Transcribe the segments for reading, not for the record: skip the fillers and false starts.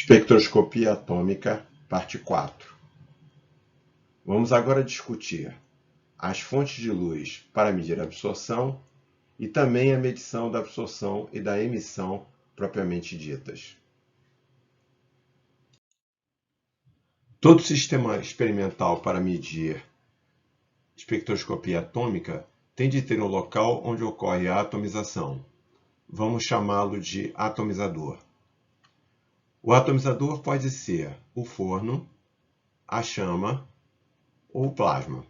Espectroscopia atômica, parte 4. Vamos agora discutir as fontes de luz para medir a absorção e também a medição da absorção e da emissão propriamente ditas. Todo sistema experimental para medir espectroscopia atômica tem de ter um local onde ocorre a atomização. Vamos chamá-lo de atomizador. O atomizador pode ser o forno, a chama ou o plasma.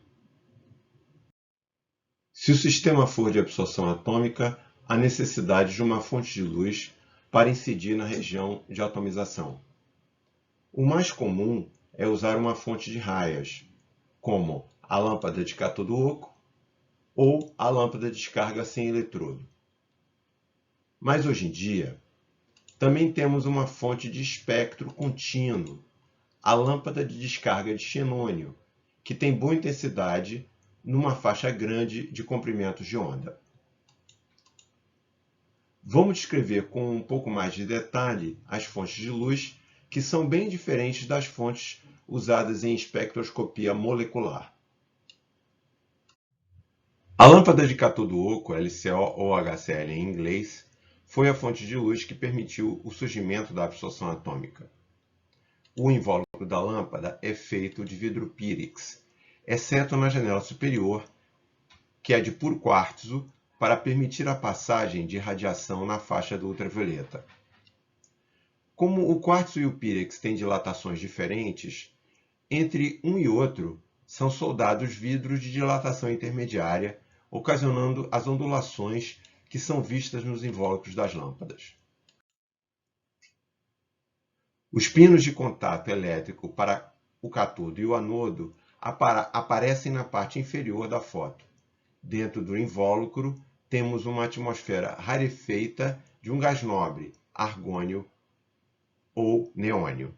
Se o sistema for de absorção atômica, há necessidade de uma fonte de luz para incidir na região de atomização. O mais comum é usar uma fonte de raias, como a lâmpada de cátodo oco ou a lâmpada de descarga sem eletrodo. Mas hoje em dia, também temos uma fonte de espectro contínuo, a lâmpada de descarga de xenônio, que tem boa intensidade numa faixa grande de comprimentos de onda. Vamos descrever com um pouco mais de detalhe as fontes de luz, que são bem diferentes das fontes usadas em espectroscopia molecular. A lâmpada de cátodo oco, LCO ou HCl em inglês, foi a fonte de luz que permitiu o surgimento da absorção atômica. O invólucro da lâmpada é feito de vidro pírex, exceto na janela superior, que é de puro quartzo, para permitir a passagem de radiação na faixa do ultravioleta. Como o quartzo e o pírex têm dilatações diferentes, entre um e outro são soldados vidros de dilatação intermediária, ocasionando as ondulações que são vistas nos invólucros das lâmpadas. Os pinos de contato elétrico para o cátodo e o anodo aparecem na parte inferior da foto. Dentro do invólucro, temos uma atmosfera rarefeita de um gás nobre, argônio ou neônio.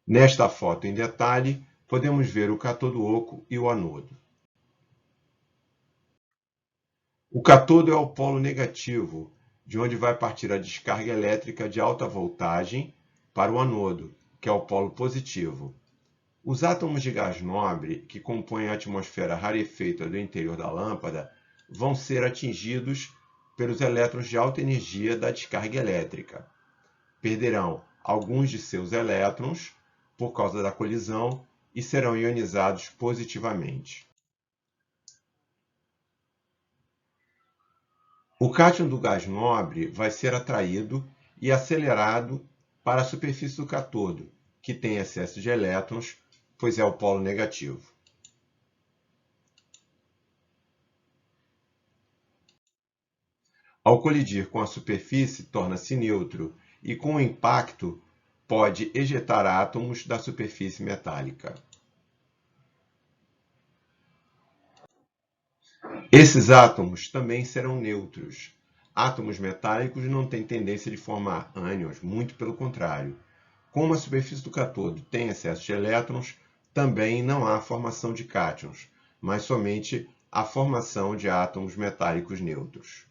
Nesta foto em detalhe, podemos ver o cátodo oco e o anodo. O cátodo é o polo negativo, de onde vai partir a descarga elétrica de alta voltagem para o anodo, que é o polo positivo. Os átomos de gás nobre, que compõem a atmosfera rarefeita do interior da lâmpada, vão ser atingidos pelos elétrons de alta energia da descarga elétrica. Perderão alguns de seus elétrons por causa da colisão e serão ionizados positivamente. O cátion do gás nobre vai ser atraído e acelerado para a superfície do cátodo, que tem excesso de elétrons, pois é o polo negativo. Ao colidir com a superfície, torna-se neutro e, com o impacto, pode ejetar átomos da superfície metálica. Esses átomos também serão neutros. Átomos metálicos não têm tendência de formar ânions, muito pelo contrário. Como a superfície do cátodo tem excesso de elétrons, também não há formação de cátions, mas somente a formação de átomos metálicos neutros.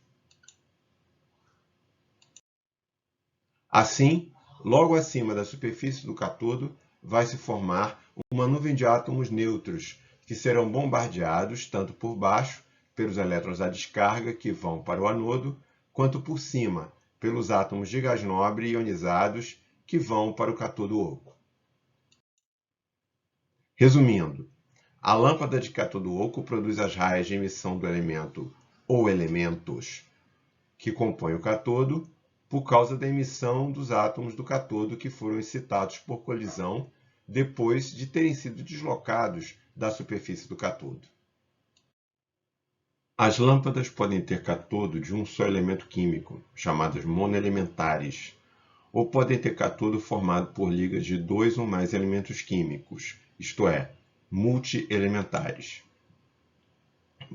Assim, logo acima da superfície do cátodo, vai se formar uma nuvem de átomos neutros, que serão bombardeados tanto por baixo, pelos elétrons da descarga que vão para o anodo, quanto por cima, pelos átomos de gás nobre ionizados que vão para o cátodo oco. Resumindo, a lâmpada de cátodo oco produz as raias de emissão do elemento ou elementos que compõem o cátodo por causa da emissão dos átomos do cátodo que foram excitados por colisão depois de terem sido deslocados da superfície do cátodo. As lâmpadas podem ter cátodo de um só elemento químico, chamadas monoelementares, ou podem ter cátodo formado por ligas de dois ou mais elementos químicos, isto é, multielementares.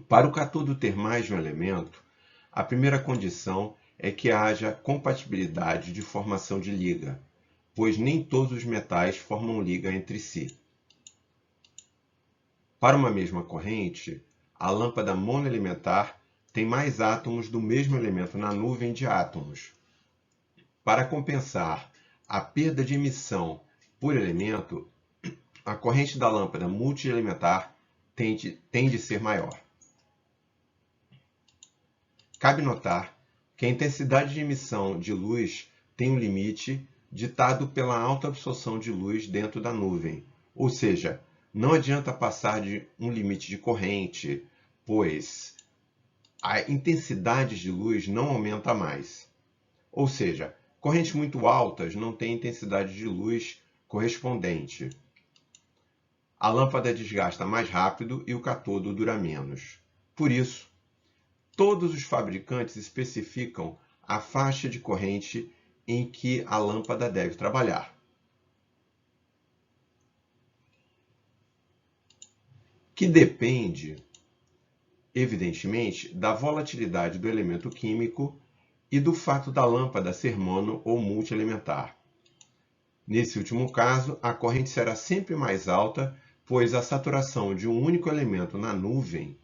Para o cátodo ter mais de um elemento, a primeira condição é que haja compatibilidade de formação de liga, pois nem todos os metais formam liga entre si. Para uma mesma corrente, a lâmpada monoelementar tem mais átomos do mesmo elemento na nuvem de átomos. Para compensar a perda de emissão por elemento, a corrente da lâmpada multielementar tende a ser maior. Cabe notar que a intensidade de emissão de luz tem um limite ditado pela alta absorção de luz dentro da nuvem, ou seja, não adianta passar de um limite de corrente, pois a intensidade de luz não aumenta mais. Ou seja, correntes muito altas não têm intensidade de luz correspondente. A lâmpada desgasta mais rápido e o catodo dura menos. Por isso, todos os fabricantes especificam a faixa de corrente em que a lâmpada deve trabalhar. Que depende, evidentemente, da volatilidade do elemento químico e do fato da lâmpada ser mono ou multielementar. Nesse último caso, a corrente será sempre mais alta, pois a saturação de um único elemento na nuvem,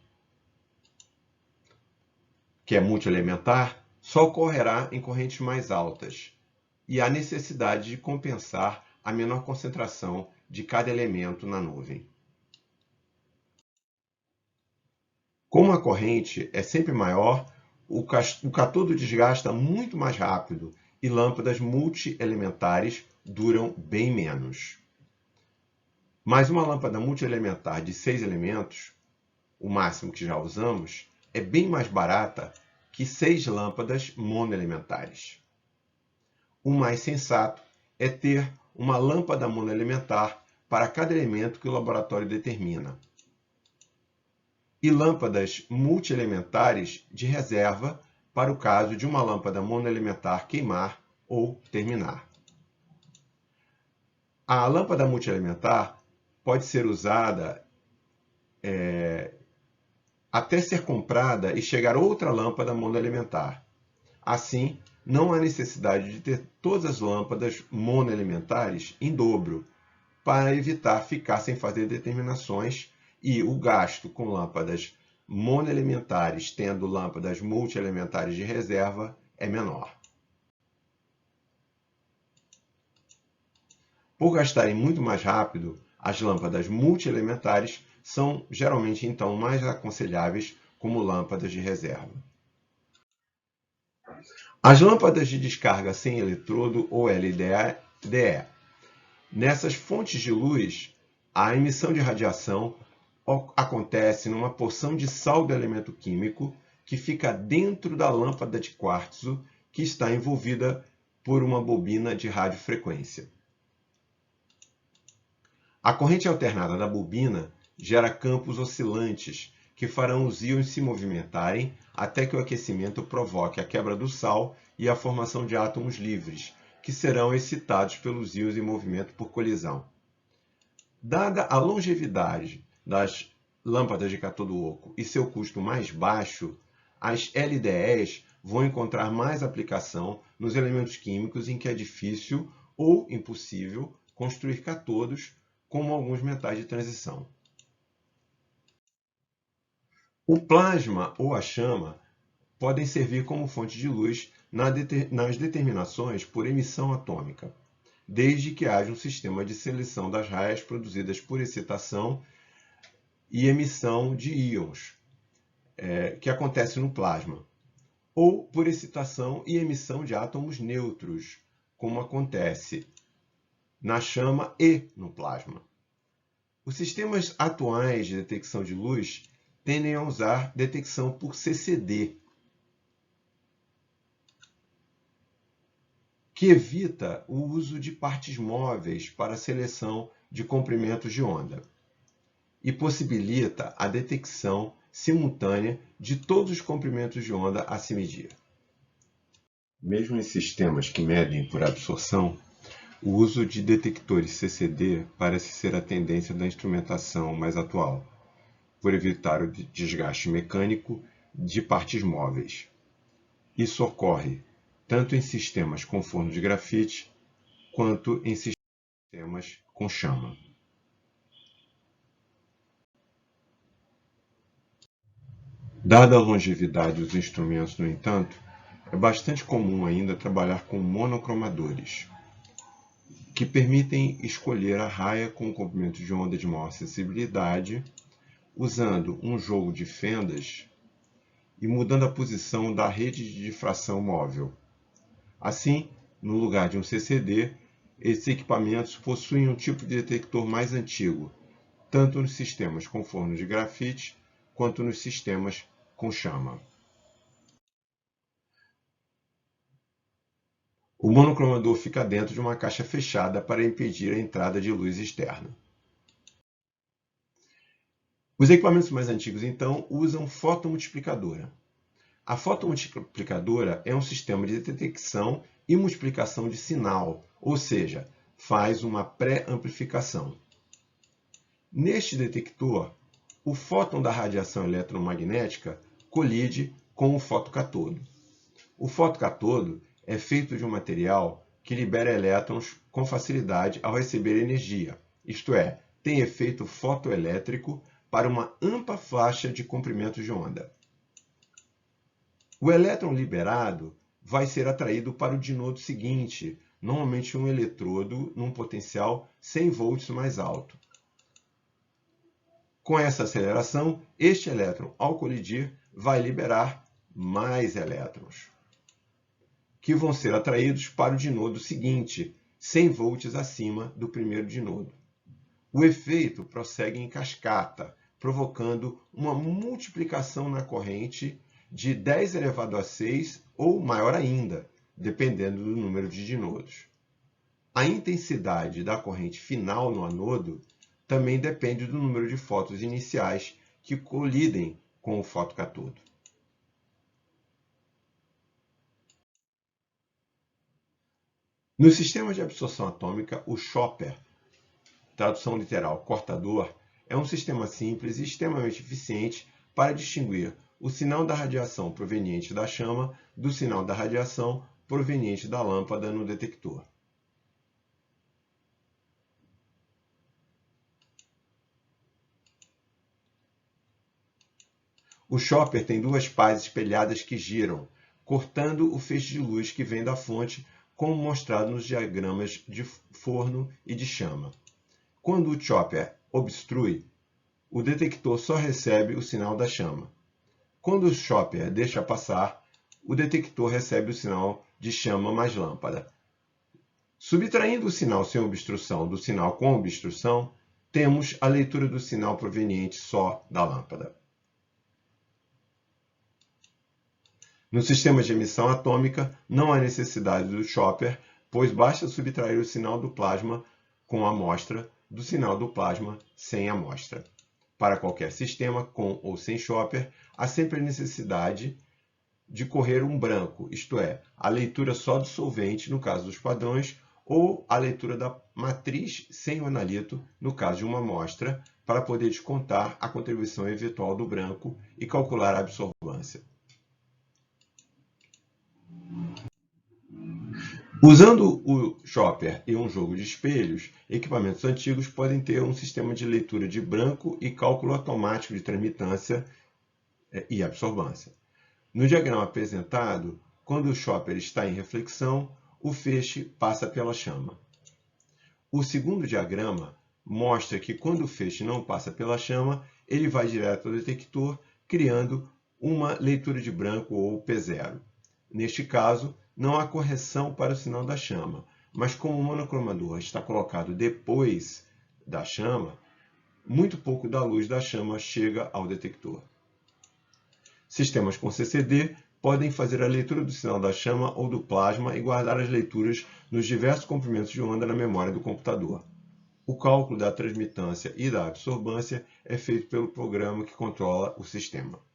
que é multielementar, só ocorrerá em correntes mais altas, e há necessidade de compensar a menor concentração de cada elemento na nuvem. Como a corrente é sempre maior, o catodo desgasta muito mais rápido e lâmpadas multielementares duram bem menos. Mas uma lâmpada multielementar de 6 elementos, o máximo que já usamos, é bem mais barata que 6 lâmpadas monoelementares. O mais sensato é ter uma lâmpada monoelementar para cada elemento que o laboratório determina, e lâmpadas multielementares de reserva para o caso de uma lâmpada monoelementar queimar ou terminar. A lâmpada multielementar pode ser usada até ser comprada e chegar outra lâmpada monoelementar. Assim, não há necessidade de ter todas as lâmpadas monoelementares em dobro, para evitar ficar sem fazer determinações e o gasto com lâmpadas monoelementares tendo lâmpadas multielementares de reserva é menor. Por gastarem muito mais rápido, as lâmpadas multielementares são geralmente então mais aconselháveis como lâmpadas de reserva. As lâmpadas de descarga sem eletrodo ou LDE. Nessas fontes de luz, a emissão de radiação acontece numa porção de sal do elemento químico que fica dentro da lâmpada de quartzo que está envolvida por uma bobina de radiofrequência. A corrente alternada da bobina gera campos oscilantes que farão os íons se movimentarem até que o aquecimento provoque a quebra do sal e a formação de átomos livres, que serão excitados pelos íons em movimento por colisão. Dada a longevidade das lâmpadas de cátodo oco e seu custo mais baixo, as LDEs vão encontrar mais aplicação nos elementos químicos em que é difícil ou impossível construir cátodos, como alguns metais de transição. O plasma ou a chama podem servir como fonte de luz nas determinações por emissão atômica, desde que haja um sistema de seleção das raias produzidas por excitação e emissão de íons, que acontece no plasma, ou por excitação e emissão de átomos neutros, como acontece na chama e no plasma. Os sistemas atuais de detecção de luz tendem a usar detecção por CCD, que evita o uso de partes móveis para a seleção de comprimentos de onda e possibilita a detecção simultânea de todos os comprimentos de onda a se medir. Mesmo em sistemas que medem por absorção, o uso de detectores CCD parece ser a tendência da instrumentação mais atual, por evitar o desgaste mecânico de partes móveis. Isso ocorre tanto em sistemas com forno de grafite, quanto em sistemas com chama. Dada a longevidade dos instrumentos, no entanto, É bastante comum ainda trabalhar com monocromadores, que permitem escolher a raia com o comprimento de onda de maior sensibilidade, usando um jogo de fendas e mudando a posição da rede de difração móvel. Assim, no lugar de um CCD, esses equipamentos possuem um tipo de detector mais antigo, tanto nos sistemas com forno de grafite quanto nos sistemas com chama. O monocromador fica dentro de uma caixa fechada para impedir a entrada de luz externa. Os equipamentos mais antigos, então, usam fotomultiplicadora. A fotomultiplicadora é um sistema de detecção e multiplicação de sinal, ou seja, faz uma pré-amplificação. Neste detector, o fóton da radiação eletromagnética colide com o fotocatodo. O fotocatodo é feito de um material que libera elétrons com facilidade ao receber energia, isto é, tem efeito fotoelétrico para uma ampla faixa de comprimento de onda. O elétron liberado vai ser atraído para o dinodo seguinte, normalmente um eletrodo num potencial 100 volts mais alto. Com essa aceleração, este elétron, ao colidir, vai liberar mais elétrons, que vão ser atraídos para o dinodo seguinte, 100 volts acima do primeiro dinodo. O efeito prossegue em cascata, provocando uma multiplicação na corrente de 10 elevado a 6 ou maior ainda, dependendo do número de dinodos. A intensidade da corrente final no anodo também depende do número de fótons iniciais que colidem com o fotocatodo. No sistema de absorção atômica, o chopper, tradução literal cortador, é um sistema simples e extremamente eficiente para distinguir o sinal da radiação proveniente da chama do sinal da radiação proveniente da lâmpada no detector. O chopper tem duas pás espelhadas que giram, cortando o feixe de luz que vem da fonte, como mostrado nos diagramas de forno e de chama. Quando o chopper obstrui, o detector só recebe o sinal da chama. Quando o chopper deixa passar, o detector recebe o sinal de chama mais lâmpada. Subtraindo o sinal sem obstrução do sinal com obstrução, temos a leitura do sinal proveniente só da lâmpada. No sistema de emissão atômica, não há necessidade do chopper, pois basta subtrair o sinal do plasma com a amostra do sinal do plasma sem amostra. Para qualquer sistema, com ou sem chopper, há sempre a necessidade de correr um branco, isto é, a leitura só do solvente, no caso dos padrões, ou a leitura da matriz sem o analito, no caso de uma amostra, para poder descontar a contribuição eventual do branco e calcular a absorvância. Usando o chopper e um jogo de espelhos, equipamentos antigos podem ter um sistema de leitura de branco e cálculo automático de transmitância e absorvância. No diagrama apresentado, quando o chopper está em reflexão, o feixe passa pela chama. O segundo diagrama mostra que quando o feixe não passa pela chama, ele vai direto ao detector, criando uma leitura de branco ou P0. Neste caso, não há correção para o sinal da chama, mas como o monocromador está colocado depois da chama, muito pouco da luz da chama chega ao detector. Sistemas com CCD podem fazer a leitura do sinal da chama ou do plasma e guardar as leituras nos diversos comprimentos de onda na memória do computador. O cálculo da transmitância e da absorbância é feito pelo programa que controla o sistema.